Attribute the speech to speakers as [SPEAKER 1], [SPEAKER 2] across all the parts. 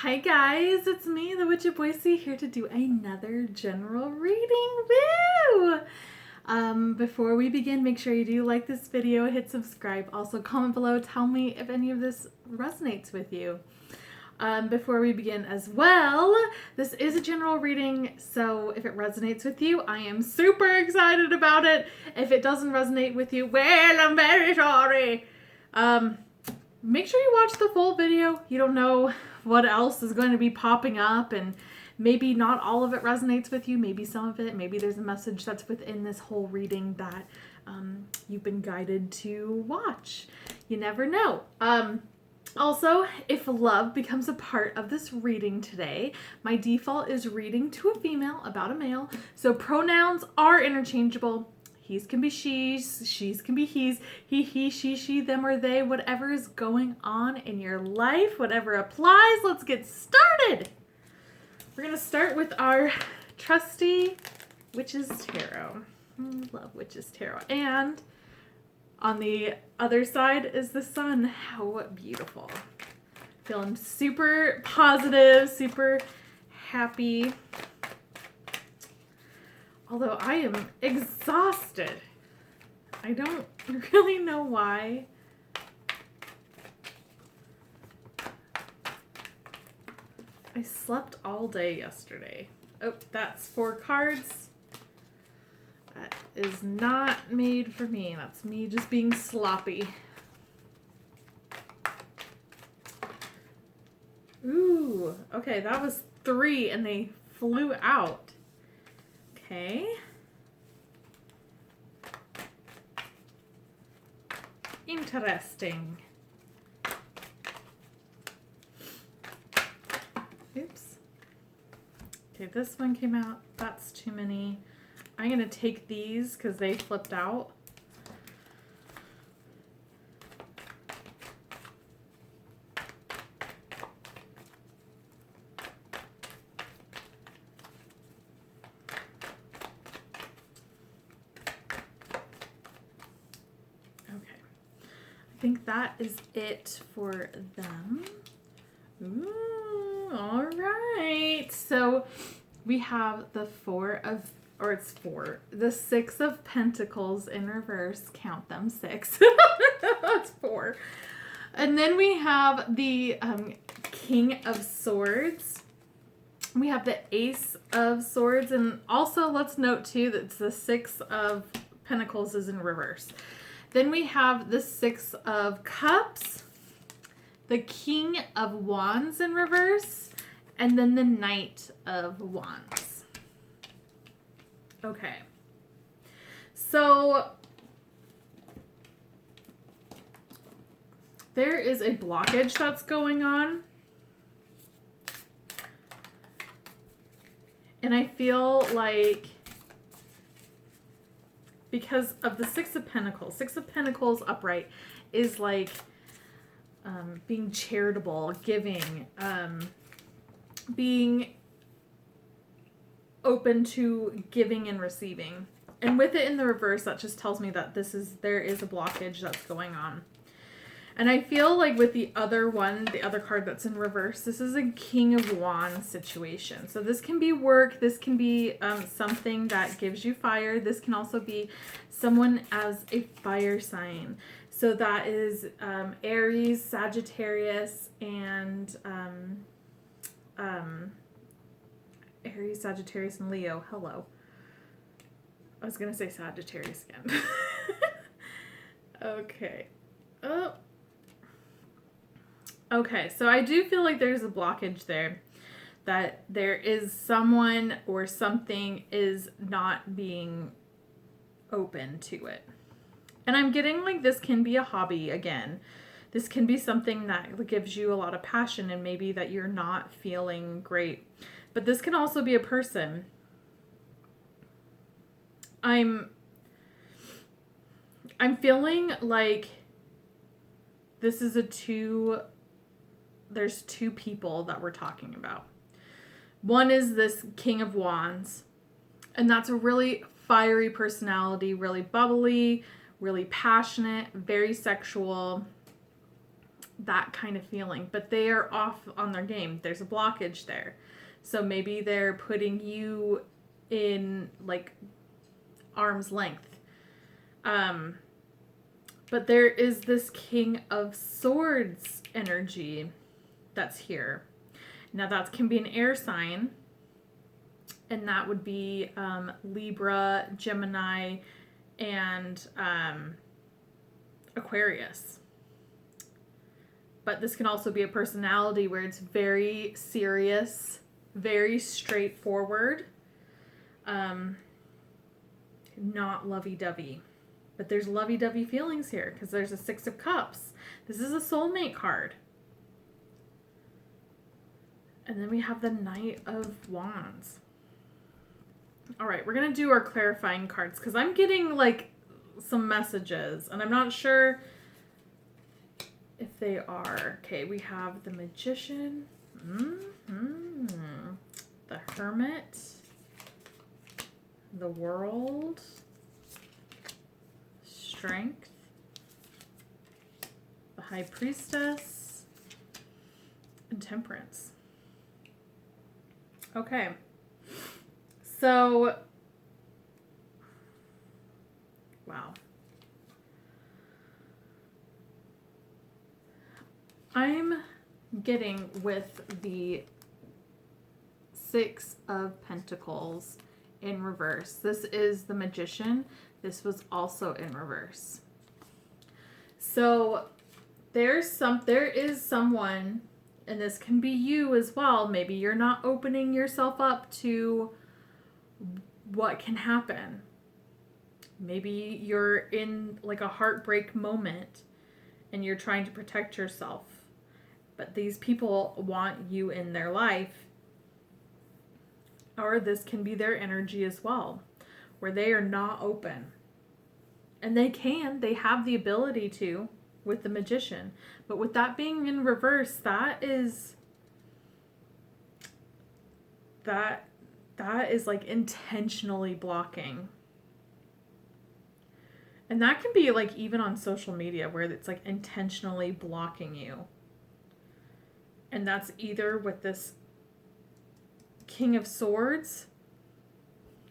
[SPEAKER 1] Hi guys, it's me, the Witch of Boise, here to do another general reading. Woo! Before we begin, make sure you do like this video, hit subscribe. Also comment below, tell me if any of this resonates with you. Before we begin as well, this is a general reading, so if it resonates with you, I am super excited about it. If it doesn't resonate with you, well, I'm very sorry. Make sure you watch the full video. You don't know what else is going to be popping up, and maybe not all of it resonates with you, maybe some of it, maybe there's a message that's within this whole reading that you've been guided to watch. You never know. Also, if love becomes a part of this reading today, my default is reading to a female about a male, so pronouns are interchangeable. He's can be she's, she's can be he's, he, she, them, or they, whatever is going on in your life, whatever applies. Let's get started. We're going to start with our trusty Witch's Tarot. I love Witch's Tarot. And on the other side is the sun. How beautiful. Feeling super positive, super happy. Although I am exhausted. I don't really know why. I slept all day yesterday. Oh, that's 4 cards. That is not made for me. That's me just being sloppy. Ooh, okay, that was 3 and they flew out. Okay. Interesting. Oops. Okay, this one came out. That's too many. I'm going to take these because they flipped out. I think that is it for them. Ooh, all right. So we have the the 6 of Pentacles in reverse. Count them, 6. That's 4. And then we have the King of Swords. We have the Ace of Swords. And also let's note too that the 6 of Pentacles is in reverse. Then we have the 6 of Cups, the King of Wands in reverse, and then the Knight of Wands. Okay. So there is a blockage that's going on. And I feel like because of the 6 of Pentacles upright is like being charitable, giving, being open to giving and receiving. And with it in the reverse, that just tells me that there is a blockage that's going on. And I feel like with the other card that's in reverse, this is a King of Wands situation. So this can be work. This can be something that gives you fire. This can also be someone as a fire sign. So that is Aries, Sagittarius, and Aries, Sagittarius, and Leo. Hello. I was going to say Sagittarius again. Okay. Oh. Okay, so I do feel like there's a blockage there, that there is someone or something is not being open to it. And I'm getting like this can be a hobby again. This can be something that gives you a lot of passion and maybe that you're not feeling great. But this can also be a person. I'm feeling like this is there's 2 people that we're talking about. One is this King of Wands, and that's a really fiery personality, really bubbly, really passionate, very sexual, that kind of feeling, but they are off on their game. There's a blockage there. So maybe they're putting you in like arm's length. But there is this King of Swords energy that's here. Now that can be an air sign, and that would be Libra, Gemini, and Aquarius. But this can also be a personality where it's very serious, very straightforward, not lovey-dovey. But there's lovey-dovey feelings here because there's a Six of Cups. This is a soulmate card. And then we have the Knight of Wands. All right, we're going to do our clarifying cards because I'm getting like some messages and I'm not sure if they are. Okay, we have the Magician, the Hermit, the World, Strength, the High Priestess, and Temperance. Okay, so, wow. I'm getting with the Six of Pentacles in reverse. This is the Magician. This was also in reverse. So there is someone, and this can be you as well. Maybe you're not opening yourself up to what can happen. Maybe you're in like a heartbreak moment and you're trying to protect yourself. But these people want you in their life. Or this can be their energy as well, where they are not open. And they have the ability to with the Magician. But with that being in reverse, that is like intentionally blocking. And that can be like even on social media where it's like intentionally blocking you. And that's either with this King of Swords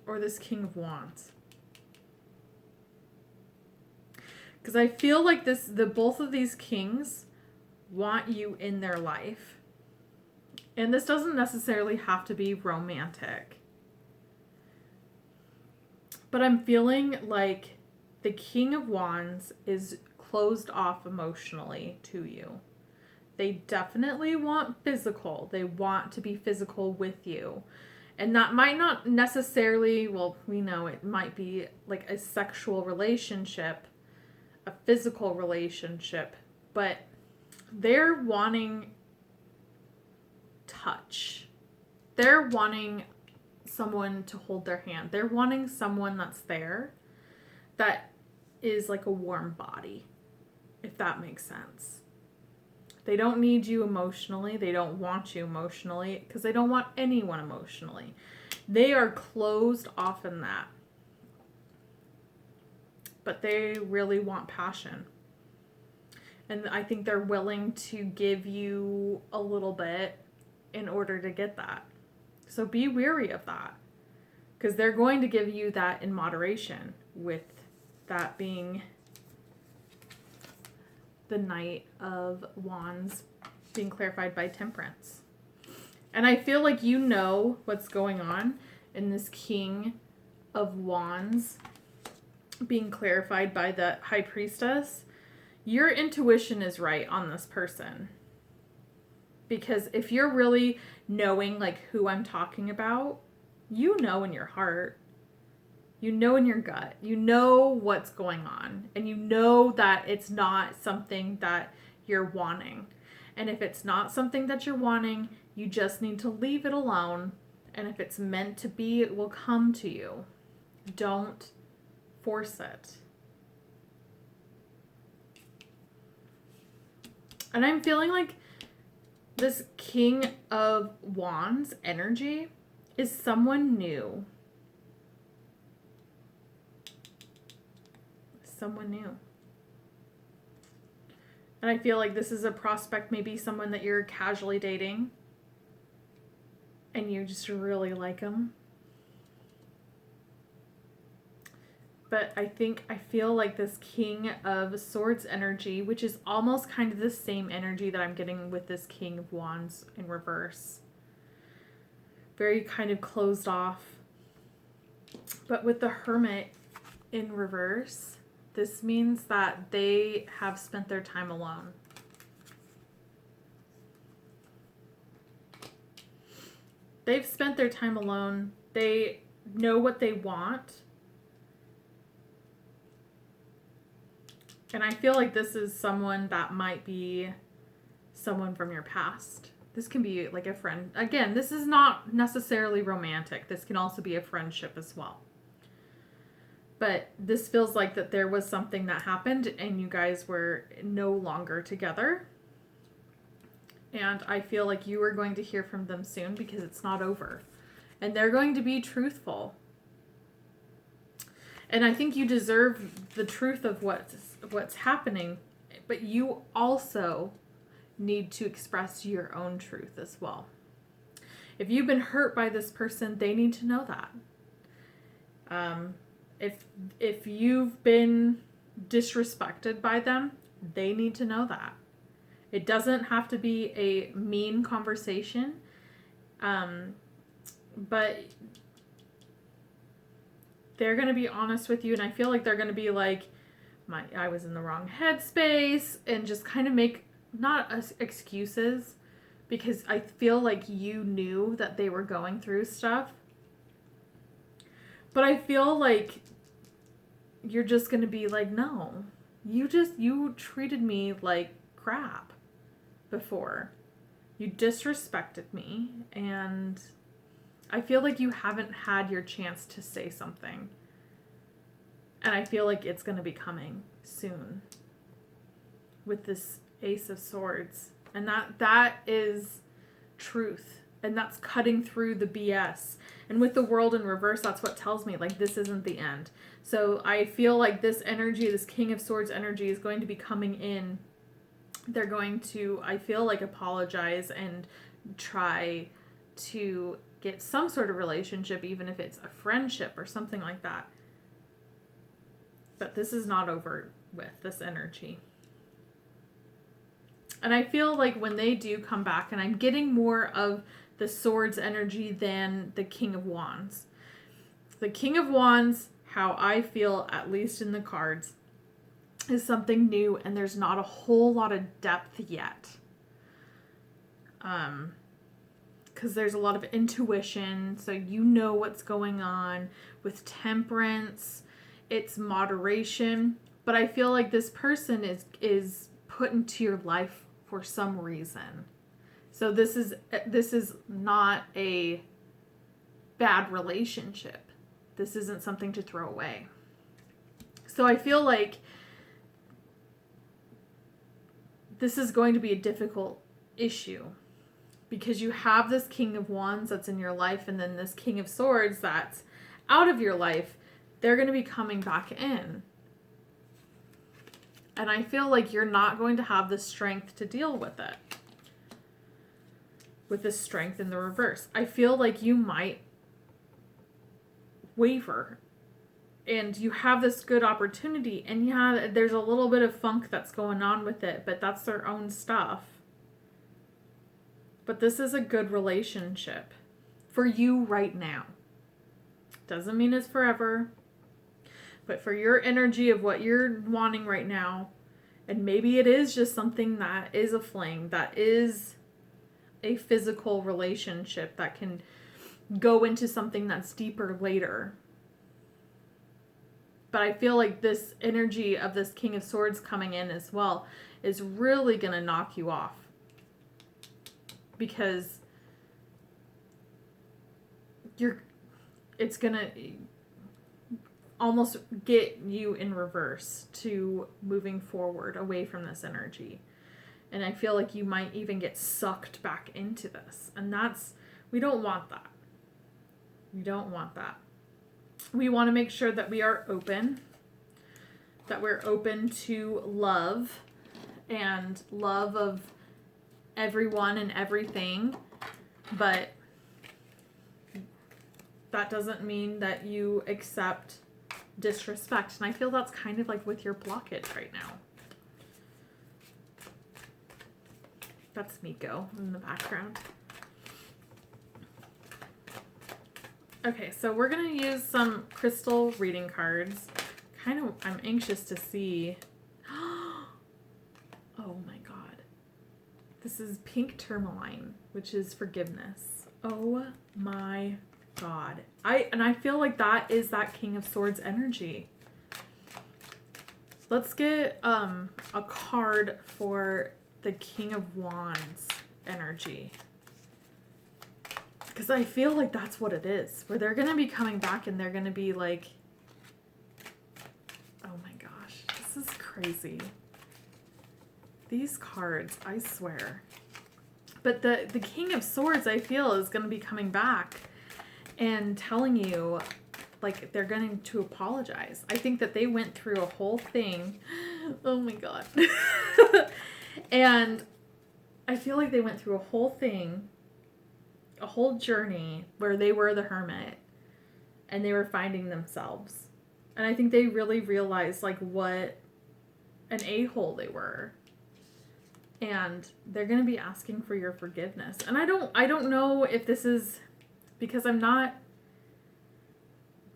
[SPEAKER 1] or this King of Wands. Because I feel like both of these kings want you in their life. And this doesn't necessarily have to be romantic. But I'm feeling like the King of Wands is closed off emotionally to you. They definitely want physical. They want to be physical with you. And that might not necessarily, well, we know it might be like a sexual relationship, a physical relationship, but they're wanting touch. They're wanting someone to hold their hand. They're wanting someone that's there that is like a warm body, if that makes sense. They don't need you emotionally. They don't want you emotionally because they don't want anyone emotionally. They are closed off in that. But they really want passion. And I think they're willing to give you a little bit in order to get that. So be wary of that. Because they're going to give you that in moderation, with that being the Knight of Wands being clarified by Temperance. And I feel like you know what's going on in this King of Wands being clarified by the High Priestess. Your intuition is right on this person. Because if you're really knowing like who I'm talking about, you know in your heart. You know in your gut. You know what's going on. And you know that it's not something that you're wanting. And if it's not something that you're wanting, you just need to leave it alone. And if it's meant to be, it will come to you. Don't force it. And I'm feeling like this King of Wands energy is someone new. Someone new. And I feel like this is a prospect, maybe someone that you're casually dating and you just really like them. But I feel like this King of Swords energy, which is almost kind of the same energy that I'm getting with this King of Wands in reverse. Very kind of closed off. But with the Hermit in reverse, this means that they have spent their time alone. They've spent their time alone. They know what they want. And I feel like this is someone that might be someone from your past. This can be like a friend. Again, this is not necessarily romantic. This can also be a friendship as well. But this feels like that there was something that happened and you guys were no longer together. And I feel like you are going to hear from them soon because it's not over. And they're going to be truthful. And I think you deserve the truth of what's happening. But you also need to express your own truth as well. If you've been hurt by this person, they need to know that. If you've been disrespected by them, they need to know that. It doesn't have to be a mean conversation, but they're going to be honest with you, and I feel like they're going to be like, I was in the wrong headspace, and just kind of make, not excuses, because I feel like you knew that they were going through stuff. But I feel like you're just going to be like, no, you treated me like crap before. You disrespected me, and I feel like you haven't had your chance to say something. And I feel like it's going to be coming soon with this Ace of Swords. And that is truth. And that's cutting through the BS. And with the World in reverse, that's what tells me, like, this isn't the end. So I feel like this energy, this King of Swords energy, is going to be coming in. They're going to, I feel like, apologize and try to get some sort of relationship, even if it's a friendship or something like that. But this is not over with, this energy. And I feel like when they do come back, and I'm getting more of the Swords energy than the King of Wands. The King of Wands, how I feel, at least in the cards, is something new, and there's not a whole lot of depth yet. Because there's a lot of intuition, so you know what's going on. With Temperance, it's moderation, but I feel like this person is put into your life for some reason. So this is not a bad relationship. This isn't something to throw away. So I feel like this is going to be a difficult issue because you have this King of Wands that's in your life, and then this King of Swords that's out of your life. They're going to be coming back in. And I feel like you're not going to have the strength to deal with it. With the strength in the reverse. I feel like you might waver. And you have this good opportunity. And yeah, there's a little bit of funk that's going on with it. But that's their own stuff. But this is a good relationship. For you right now. Doesn't mean it's forever. But for your energy of what you're wanting right now, and maybe it is just something that is a fling, that is a physical relationship that can go into something that's deeper later. But I feel like this energy of this King of Swords coming in as well is really going to knock you off. Because it's going to almost get you in reverse to moving forward away from this energy. And I feel like you might even get sucked back into this. And we don't want that. We don't want that. We want to make sure that we are open, that we're open to love, and love of everyone and everything, but that doesn't mean that you accept disrespect. And I feel that's kind of like with your blockage right now. That's Miko in the background. Okay, so we're going to use some crystal reading cards. I'm anxious to see. Oh my god. This is pink tourmaline, which is forgiveness. Oh my god. I feel like that is that King of Swords energy. Let's get a card for the King of Wands energy. Because I feel like that's what it is. Where they're going to be coming back and they're going to be like, oh my gosh, this is crazy. These cards, I swear. But the King of Swords, I feel, is going to be coming back and telling you, like, they're going to apologize. I think that they went through a whole thing. Oh my god. And I feel like they went through a whole thing, a whole journey where they were the hermit and they were finding themselves. And I think they really realized like what an a-hole they were. And they're going to be asking for your forgiveness. And I don't know if this is because I'm not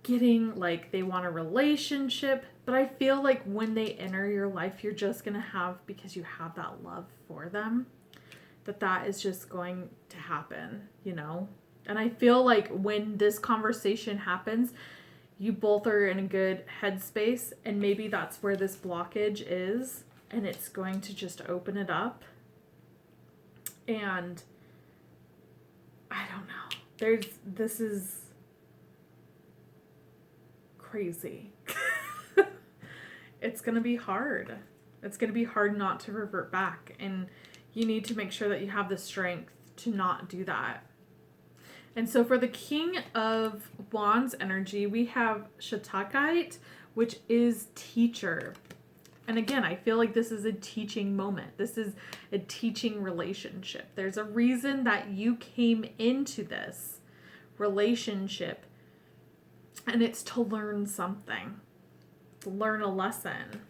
[SPEAKER 1] getting like they want a relationship, but I feel like when they enter your life, you're just going to have, because you have that love for them, that is just going to happen, you know? And I feel like when this conversation happens, you both are in a good headspace, and maybe that's where this blockage is, and it's going to just open it up. And I don't know. This is crazy. It's going to be hard. It's going to be hard not to revert back, and you need to make sure that you have the strength to not do that. And so for the King of Wands energy, we have Shatakite, which is teacher. And again, I feel like this is a teaching moment. This is a teaching relationship. There's a reason that you came into this relationship, and it's to learn something, learn a lesson.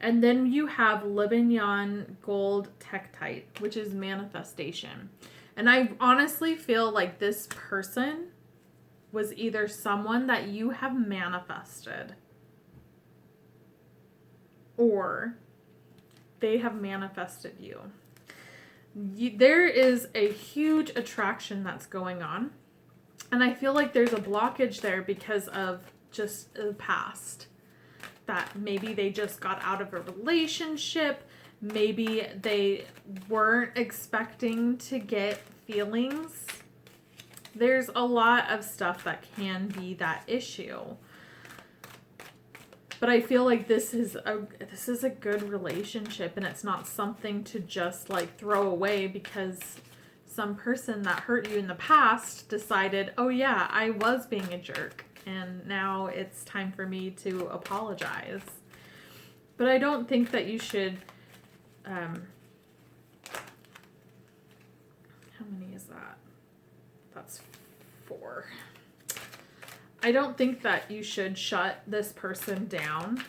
[SPEAKER 1] And then you have Libyan Gold Tektite, which is manifestation. And I honestly feel like this person was either someone that you have manifested, or they have manifested you. There is a huge attraction that's going on. And I feel like there's a blockage there because of just the past. That maybe they just got out of a relationship. Maybe they weren't expecting to get feelings. There's a lot of stuff that can be that issue. But I feel like this is a good relationship, and it's not something to just like throw away because some person that hurt you in the past decided, oh yeah, I was being a jerk, and now it's time for me to apologize. But I don't think that you should, how many is that? That's 4. I don't think that you should shut this person down.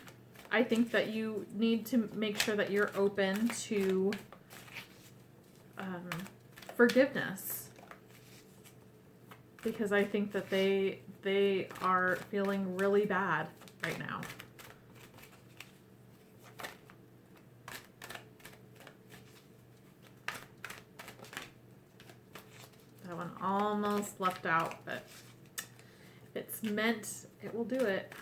[SPEAKER 1] I think that you need to make sure that you're open to forgiveness. Because I think that they are feeling really bad right now. That one almost left out, but if it's meant, it will do it.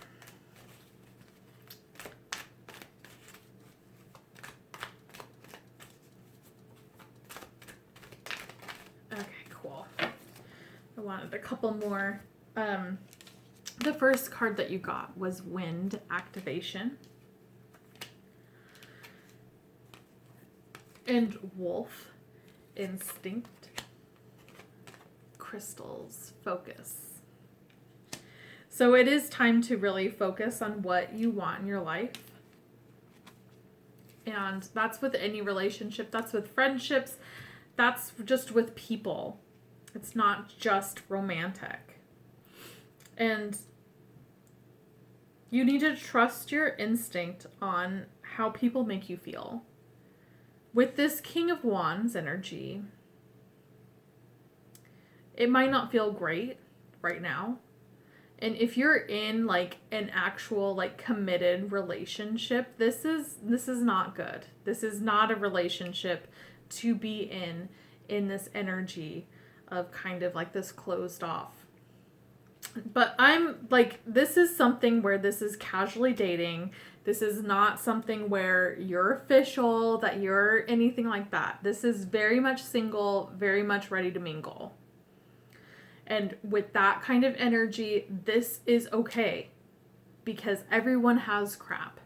[SPEAKER 1] Okay, cool. I wanted a couple more. The first card that you got was Wind Activation. And Wolf Instinct. Crystals Focus. So it is time to really focus on what you want in your life. And that's with any relationship. That's with friendships. That's just with people. It's not just romantic. And you need to trust your instinct on how people make you feel. With this King of Wands energy, it might not feel great right now. And if you're in like an actual like committed relationship, this is not good. This is not a relationship to be in this energy of kind of like this closed off. But I'm like, this is something where this is casually dating. This is not something where you're official, that you're anything like that. This is very much single, very much ready to mingle. And with that kind of energy, this is okay. Because everyone has crap.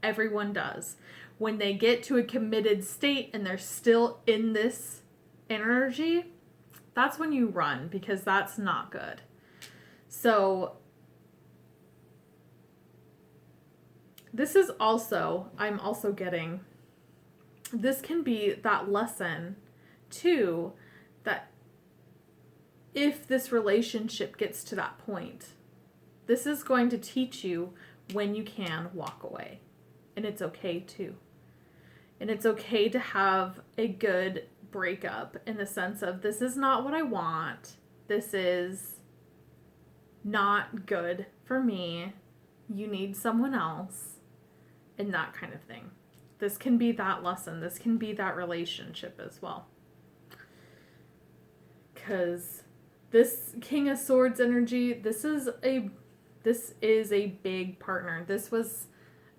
[SPEAKER 1] Everyone does. When they get to a committed state and they're still in this energy, that's when you run, because that's not good. So this is also, I'm also getting, this can be that lesson too, that if this relationship gets to that point, this is going to teach you when you can walk away. And it's okay too. And it's okay to have a good breakup in the sense of, this is not what I want. This is not good for me. You need someone else. And that kind of thing. This can be that lesson. This can be that relationship as well. Because this King of Swords energy, this is a big partner. This was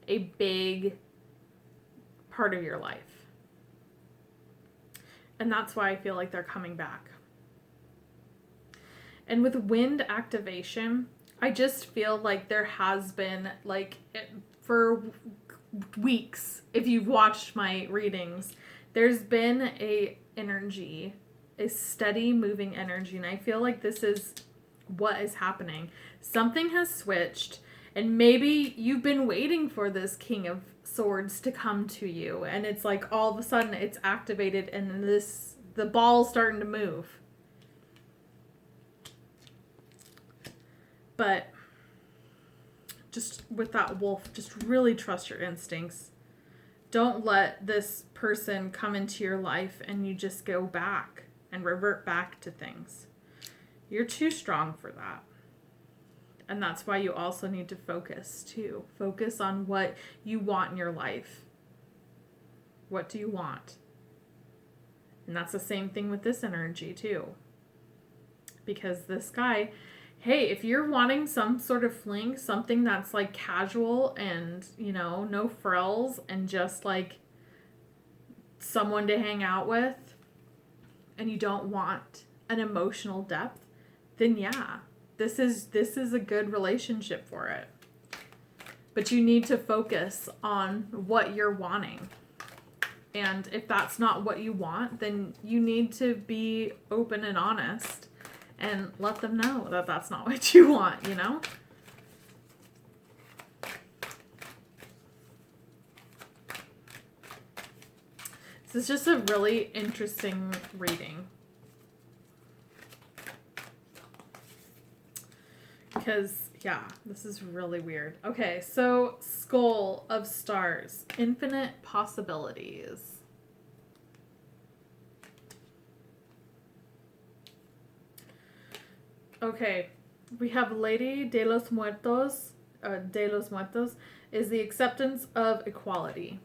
[SPEAKER 1] a big part of your life. And that's why I feel like they're coming back. And with wind activation, I just feel like there has been, like, for weeks, if you've watched my readings, there's been a steady moving energy. And I feel like this is what is happening. Something has switched, and maybe you've been waiting for this King of Swords to come to you. And it's like all of a sudden it's activated and the ball's starting to move. But just with that wolf, just really trust your instincts. Don't let this person come into your life and you just go back and revert back to things. You're too strong for that. And that's why you also need to focus too. Focus on what you want in your life. What do you want? And that's the same thing with this energy too. Because this guy, hey, if you're wanting some sort of fling, something that's like casual and, you know, no frills and just like someone to hang out with, and you don't want an emotional depth, then yeah, this is a good relationship for it. But you need to focus on what you're wanting. And if that's not what you want, then you need to be open and honest and let them know that that's not what you want, you know? This is just a really interesting reading. Because, yeah, this is really weird. Okay, so Skull of Stars. Infinite possibilities. Okay, we have Lady de los Muertos. De los Muertos is the acceptance of equality.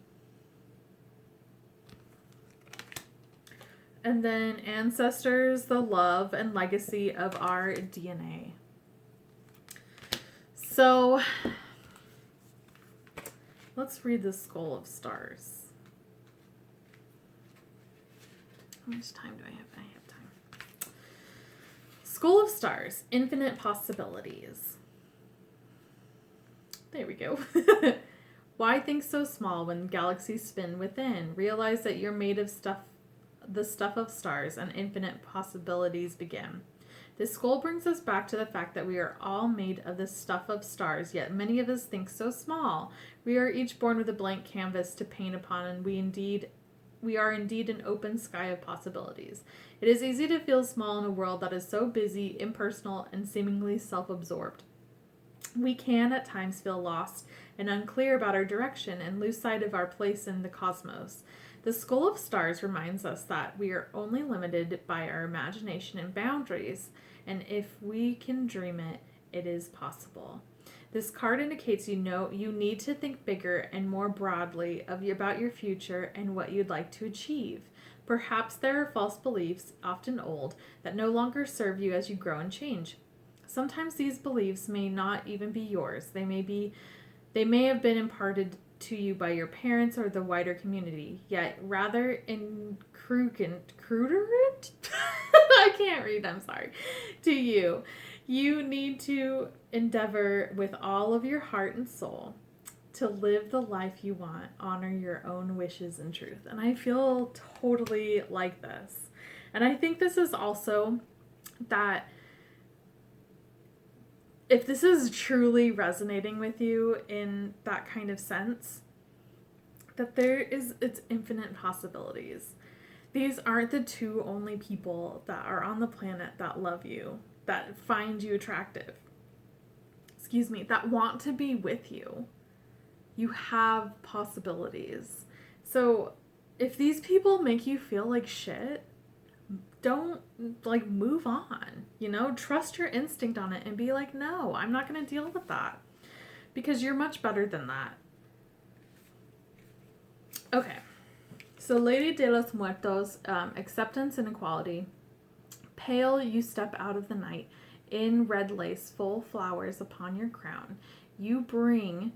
[SPEAKER 1] And then Ancestors, the love and legacy of our DNA. So, let's read the Skull of Stars. How much time do I have? I have time. Skull of Stars, infinite possibilities. There we go. Why think so small when galaxies spin within? Realize that you're made of stuff the stuff of stars and infinite possibilities begin. This scroll brings us back to the fact that we are all made of the stuff of stars, yet many of us think so small. We are each born with a blank canvas to paint upon, and we are indeed an open sky of possibilities. It is easy to feel small in a world that is so busy, impersonal, and seemingly self-absorbed. We can at times feel lost and unclear about our direction and lose sight of our place in the cosmos. The Skull of Stars reminds us that we are only limited by our imagination and boundaries, and if we can dream it, it is possible. This card indicates you need to think bigger and more broadly about your future and what you'd like to achieve. Perhaps there are false beliefs, often old, that no longer serve you as you grow and change. Sometimes these beliefs may not even be yours. They may have been imparted to you by your parents or the wider community, yet rather incongruent I can't read, I'm sorry, to you. You need to endeavor with all of your heart and soul to live the life you want, honor your own wishes and truth. And I feel totally like this. And I think this is also that if this is truly resonating with you in that kind of sense, that it's infinite possibilities. These aren't the two only people that are on the planet that love you, that find you attractive, that want to be with you. You have possibilities. So if these people make you feel like shit, don't move on, trust your instinct on it and be like, no, I'm not going to deal with that, because you're much better than that. Okay. So Lady de los Muertos, acceptance and equality. Pale you step out of the night in red lace, full flowers upon your crown. You bring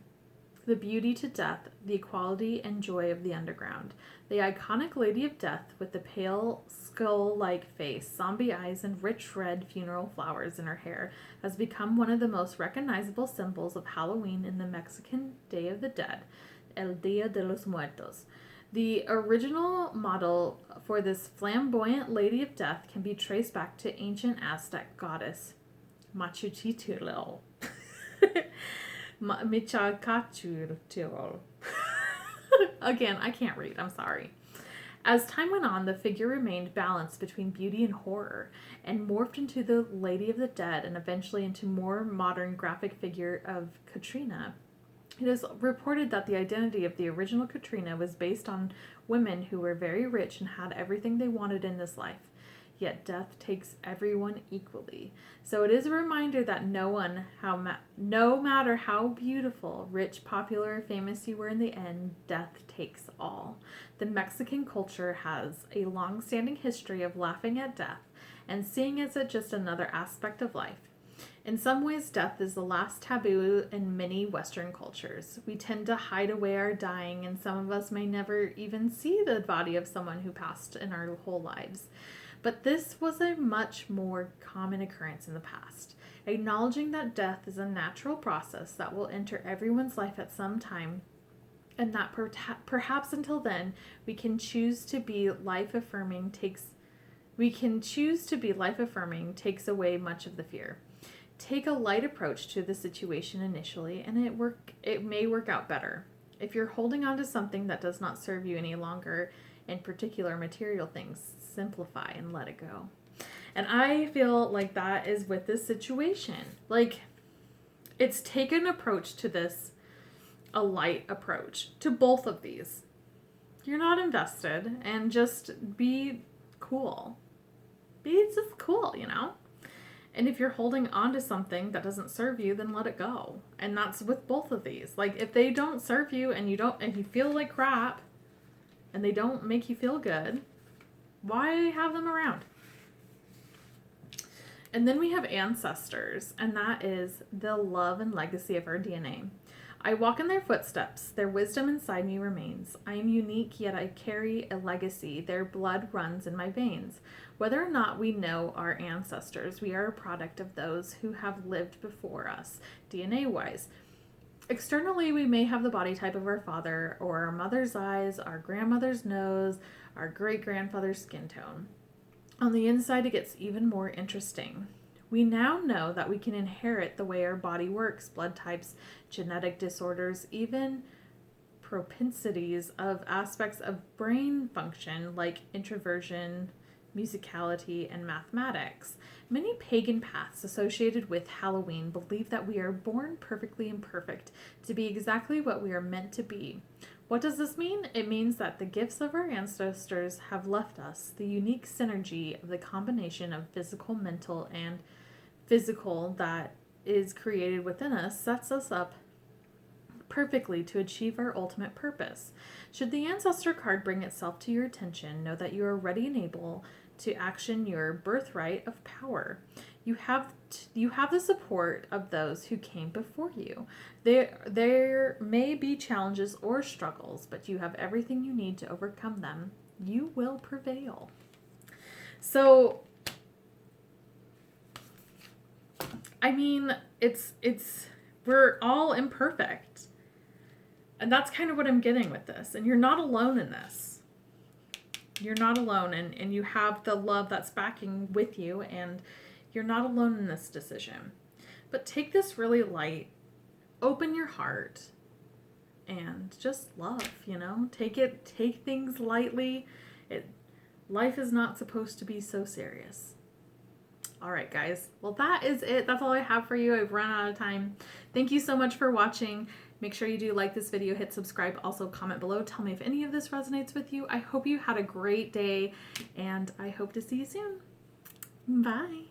[SPEAKER 1] the beauty to death, the equality and joy of the underground. The iconic Lady of Death with the pale skull-like face, zombie eyes, and rich red funeral flowers in her hair has become one of the most recognizable symbols of Halloween in the Mexican Day of the Dead, El Dia de los Muertos. The original model for this flamboyant Lady of Death can be traced back to ancient Aztec goddess Machuchitl. Michacachurtl. Again, I can't read, I'm sorry. As time went on, the figure remained balanced between beauty and horror, and morphed into the Lady of the Dead and eventually into more modern graphic figure of Katrina. It is reported that the identity of the original Katrina was based on women who were very rich and had everything they wanted in this life. Yet death takes everyone equally. So it is a reminder that no matter how beautiful, rich, popular, or famous you were in the end, death takes all. The Mexican culture has a long-standing history of laughing at death and seeing it as just another aspect of life. In some ways, death is the last taboo in many Western cultures. We tend to hide away our dying, and some of us may never even see the body of someone who passed in our whole lives. But this was a much more common occurrence in the past. Acknowledging that death is a natural process that will enter everyone's life at some time, and that perhaps until then, we can choose to be life-affirming takes away much of the fear. Take a light approach to the situation initially, and it may work out better. If you're holding on to something that does not serve you any longer, in particular material things, simplify and let it go. And I feel like that is with this situation. Like, it's take an approach to this, a light approach to both of these. You're not invested, and just be cool. Be just cool, And if you're holding on to something that doesn't serve you, then let it go. And that's with both of these. Like, if they don't serve you and you feel like crap and they don't make you feel good, why have them around? And then we have ancestors, and that is the love and legacy of our DNA. I walk in their footsteps. Their wisdom inside me remains. I am unique, yet I carry a legacy. Their blood runs in my veins. Whether or not we know our ancestors, we are a product of those who have lived before us, DNA-wise. Externally, we may have the body type of our father, or our mother's eyes, our grandmother's nose, our great-grandfather's skin tone. On the inside, it gets even more interesting. We now know that we can inherit the way our body works, blood types, genetic disorders, even propensities of aspects of brain function like introversion, musicality, and mathematics. Many pagan paths associated with Halloween believe that we are born perfectly imperfect to be exactly what we are meant to be. What does this mean? It means that the gifts of our ancestors have left us. The unique synergy of the combination of physical, mental, and physical that is created within us sets us up perfectly to achieve our ultimate purpose. Should the ancestor card bring itself to your attention, know that you are ready and able to action your birthright of power. You have the support of those who came before you. There may be challenges or struggles, but you have everything you need to overcome them. You will prevail. So, I mean, we're all imperfect. And that's kind of what I'm getting with this. And you're not alone in this. You're not alone, and you have the love that's backing with you, and you're not alone in this decision. But take this really light, open your heart, and just love, take things lightly. Life is not supposed to be so serious. All right, guys. Well, that is it. That's all I have for you. I've run out of time. Thank you so much for watching. Make sure you do like this video, hit subscribe, also comment below. Tell me if any of this resonates with you. I hope you had a great day, and I hope to see you soon. Bye.